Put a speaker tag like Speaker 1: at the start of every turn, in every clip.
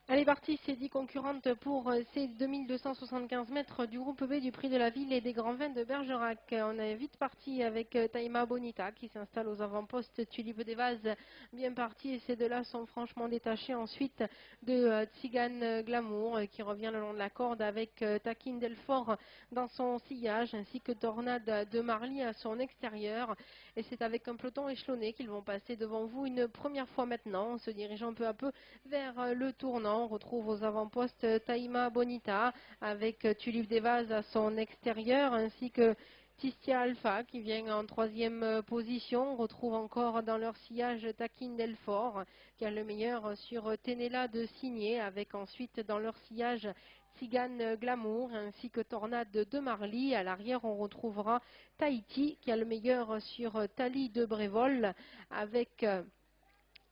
Speaker 1: Allez, parti, c'est 10 concurrentes pour ces 2275 mètres du groupe B du Prix de la Ville et des Grands Vins de Bergerac. On est vite parti avec Taïma Bonita qui s'installe aux avant-postes. Tulipe des Vases, bien parti, et ces deux-là sont franchement détachés. Ensuite, de Tzigane Glamour qui revient le long de la corde avec Takin Delfort dans son sillage, ainsi que Tornade de Marly à son extérieur. Et c'est avec un peloton échelonné qu'ils vont passer devant vous une première fois maintenant, en se dirigeant peu à peu vers le tournant. On retrouve aux avant-postes Taïma Bonita avec Tulipe des Vases à son extérieur, ainsi que Tistia Alpha qui vient en troisième position. On retrouve encore dans leur sillage Takin Delfort qui a le meilleur sur Tenella de Signé, avec ensuite dans leur sillage Tzigane Glamour ainsi que Tornade de Marly. À l'arrière, on retrouvera Tahiti qui a le meilleur sur Tali de Brévol, avec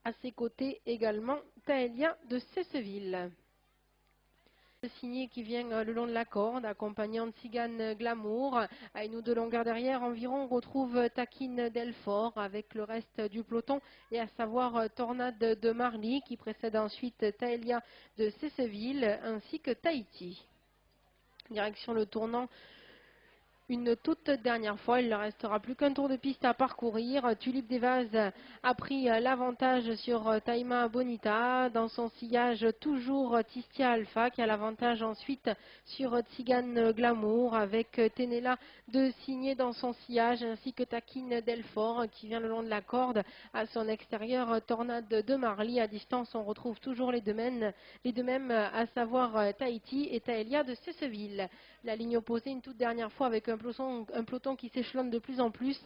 Speaker 1: à ses côtés également Taëlia de Cesseville. Signé qui vient le long de la corde, accompagnant Tzigane Glamour. À une ou deux longueurs derrière environ, on retrouve Takin Delfort avec le reste du peloton, et à savoir Tornade de Marly qui précède ensuite Taëlia de Cesseville ainsi que Tahiti. Direction le tournant une toute dernière fois, il ne restera plus qu'un tour de piste à parcourir. Tulipe des Vases a pris l'avantage sur Taïma Bonita. Dans son sillage, toujours Tistia Alpha qui a l'avantage ensuite sur Tzigane Glamour, avec Tenella de Signé dans son sillage, ainsi que Takin Delfort qui vient le long de la corde. À son extérieur, Tornade de Marly. À distance, on retrouve toujours les deux mêmes, à savoir Tahiti et Taëlia de Cesseville. La ligne opposée une toute dernière fois avec un peloton qui s'échelonne de plus en plus.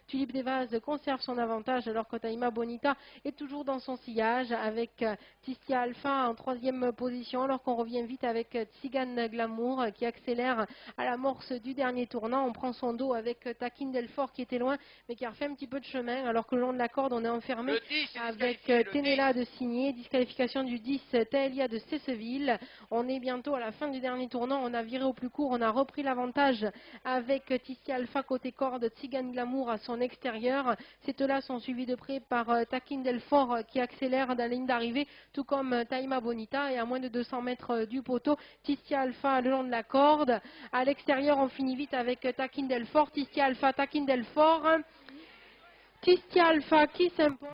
Speaker 1: Tulipe des Vases conserve son avantage alors que Taïma Bonita est toujours dans son sillage, avec Tistia Alpha en troisième position, alors qu'on revient vite avec Tzigane Glamour qui accélère à l'amorce du dernier tournant. On prend son dos avec Takin Delfort qui était loin mais qui a refait un petit peu de chemin, alors que le long de la corde on est enfermé avec Tenella de Signé. Disqualification du 10 Taëlia de Cesseville. On est bientôt à la fin du dernier tournant, on a viré au plus court, on a repris l'avantage avec Tissia Alpha côté corde, Tzigane Glamour à son extérieur. Ces deux-là sont suivis de près par Takin Delfort qui accélère dans la ligne d'arrivée, tout comme Taïma Bonita, et à moins de 200 mètres du poteau, Tissia Alpha le long de la corde. À l'extérieur, on finit vite avec Takin Delfort, Tissia Alpha, Takin Delfort. Tissia Alpha qui s'impose.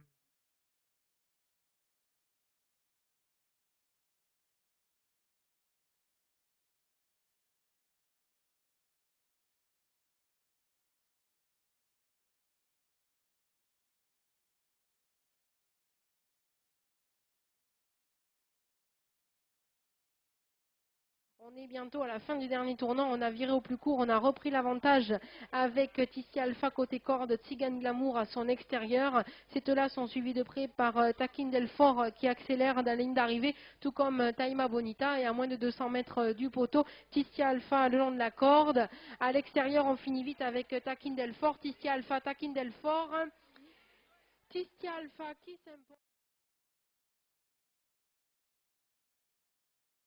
Speaker 1: On est bientôt à la fin du dernier tournant, on a viré au plus court, on a repris l'avantage avec Tissia Alpha côté corde, Tzigane Glamour à son extérieur. Ces deux-là sont suivis de près par Takin Delfort qui accélère dans la ligne d'arrivée, tout comme Taïma Bonita, et à moins de 200 mètres du poteau, Tissia Alpha le long de la corde. À l'extérieur, on finit vite avec Takin Delfort, Tissia Alpha, Takin Delfort. Tissia Alpha qui s'impose.